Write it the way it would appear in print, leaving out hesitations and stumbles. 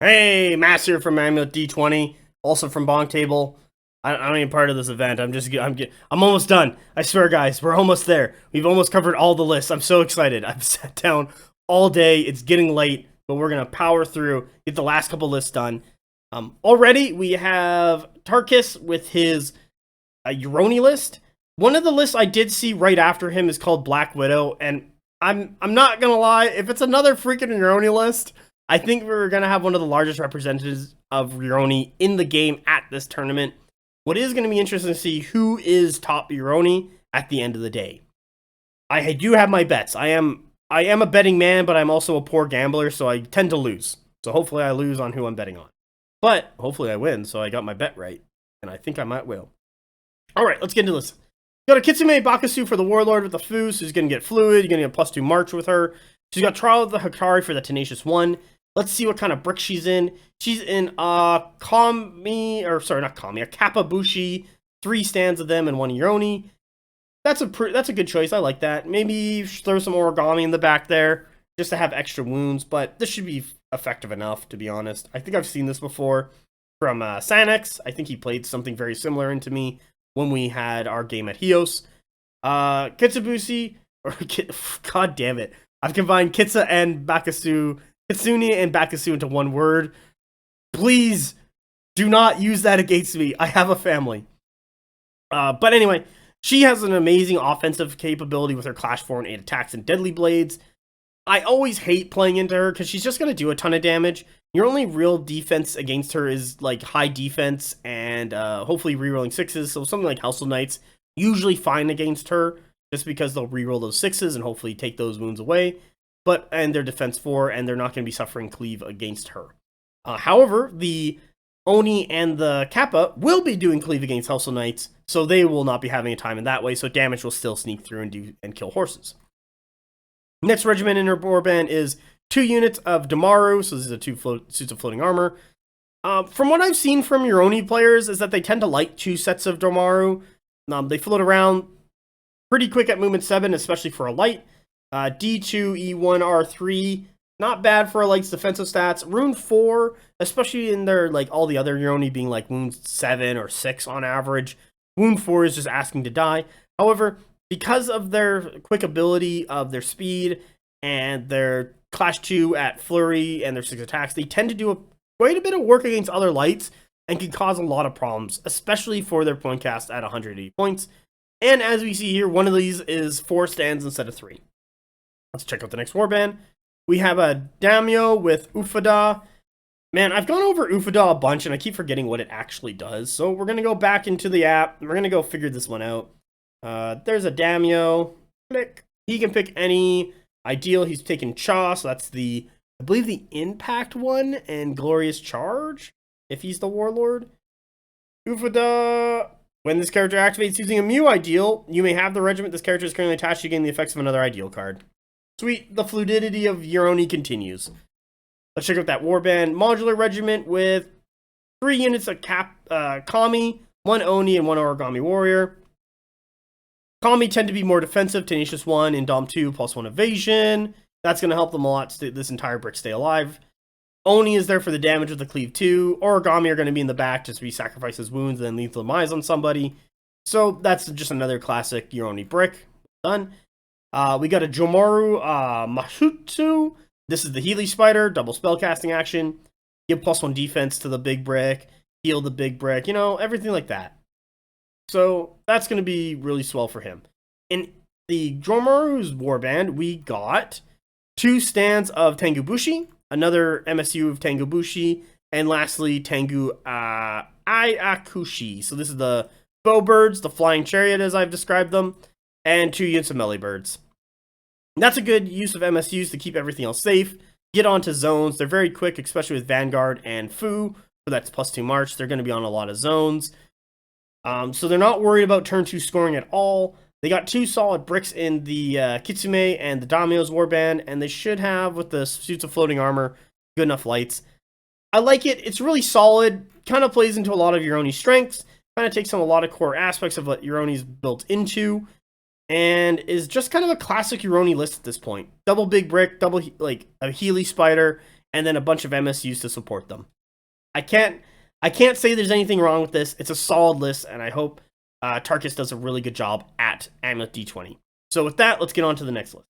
Hey, Mass here from Amulet D20, also from BonkTable. I'm not even part of this event. I'm almost done. I swear, guys, we're almost there. We've almost covered all the lists. I'm so excited. I've sat down all day. It's getting late, but we're gonna power through, get the last couple lists done. Already we have Tatriks with his Uroni list. One of the lists I did see right after him is called Black Widow, and I'm not gonna lie, if it's another freaking Uroni list, I think we're gonna have one of the largest representatives of Uroni in the game at this tournament. What is gonna be interesting to see who is top Uroni at the end of the day. I do have my bets. I am a betting man, but I'm also a poor gambler, so I tend to lose. So hopefully I lose on who I'm betting on. But hopefully I win, so I got my bet right. And I think I might will. Alright, let's get into this. Got a Kitsune Bakasu for the Warlord with the Fu, so he's gonna get Fluid, you're gonna get +2 March with her. She's got Trial of the Hikari for the Tenacious 1. Let's see what kind of brick she's in. She's in a Kappa Bushi, 3 stands of them and 1 Uroni. That's a good choice. I like that. Maybe throw some origami in the back there just to have extra wounds, but this should be effective enough, to be honest. I think I've seen this before from Sanex. I think he played something very similar into me when we had our game at Hios. Kitsubushi, or God damn it. I've combined Kitsa and Bakasu, Kitsune and Bakasu into one word. Please do not use that against me. I have a family. But anyway, she has an amazing offensive capability with her Clash 4 and 8 attacks and Deadly Blades. I always hate playing into her because she's just going to do a ton of damage. Your only real defense against her is like high defense and hopefully rerolling 6s. So something like Household Knights, usually fine against her just because they'll reroll those 6s and hopefully take those wounds away. And their defense 4, and they're not going to be suffering cleave against her. However, the Oni and the Kappa will be doing cleave against Household Knights, so they will not be having a time in that way, so damage will still sneak through and kill horses. Next regiment in her warband is 2 units of Damaru, so these are 2 suits of floating armor. From what I've seen from Uroni players is that they tend to like 2 sets of Damaru. They float around pretty quick at movement 7, especially for a light. D2, E1, R3, not bad for a light's defensive stats. Rune 4, especially in their, like, all the other Uroni being, like, wound 7 or 6 on average. Wound 4 is just asking to die. However, because of their quick ability, of their speed, and their Clash 2 at Flurry and their 6 attacks, they tend to do quite a bit of work against other lights and can cause a lot of problems, especially for their point cast at 180 points. And as we see here, one of these is 4 stands instead of 3. Let's check out the next warband. We have a Daimyo with Ufada. Man, I've gone over Ufada a bunch, and I keep forgetting what it actually does. So we're going to go back into the app. We're going to go figure this one out. There's a Daimyo. Click. He can pick any ideal. He's taking Cha, so that's I believe the Impact one, and Glorious Charge, if he's the Warlord. Ufada. When this character activates using a Mew ideal, you may have the regiment this character is currently attached to gain the effects of another ideal card. Sweet, the fluidity of Uroni continues. Let's check out that warband modular regiment with 3 units of Kami, 1 Oni, and 1 Origami Warrior. Kami tend to be more defensive, Tenacious 1, and Dom 2, +1 evasion. That's going to help them a lot, this entire brick stay alive. Oni is there for the damage with the cleave 2. Origami are going to be in the back just to be sacrifices wounds and then lethal demise on somebody. So that's just another classic Uroni brick. Done. We got a Jomaru Mahutsu. This is the Healy Spider, double spellcasting action. Give +1 defense to the big brick, heal the big brick, you know, everything like that. So that's going to be really swell for him. In the Jomaru's warband, we got 2 stands of Tengu Bushi, another MSU of Tengu Bushi, and lastly, Tengu Iakushi. So this is the Bowbirds, the Flying Chariot as I've described them, and 2 units of melee birds. And that's a good use of MSUs to keep everything else safe. Get onto zones. They're very quick, especially with Vanguard and Fu. So that's +2 March. They're going to be on a lot of zones. So they're not worried about turn 2 scoring at all. They got 2 solid bricks in the Kitsune and the Daimyo's warband, and they should have, with the suits of floating armor, good enough lights. I like it. It's really solid. Kind of plays into a lot of Uroni's strengths. Kind of takes on a lot of core aspects of what Uroni's built into. And is just kind of a classic Uroni list at this point. Double big brick, double like a Healy Spider, and then a bunch of MSUs to support them. I can't say there's anything wrong with this. It's a solid list, and I hope Tatriks does a really good job at Amulet D20. So with that, let's get on to the next list.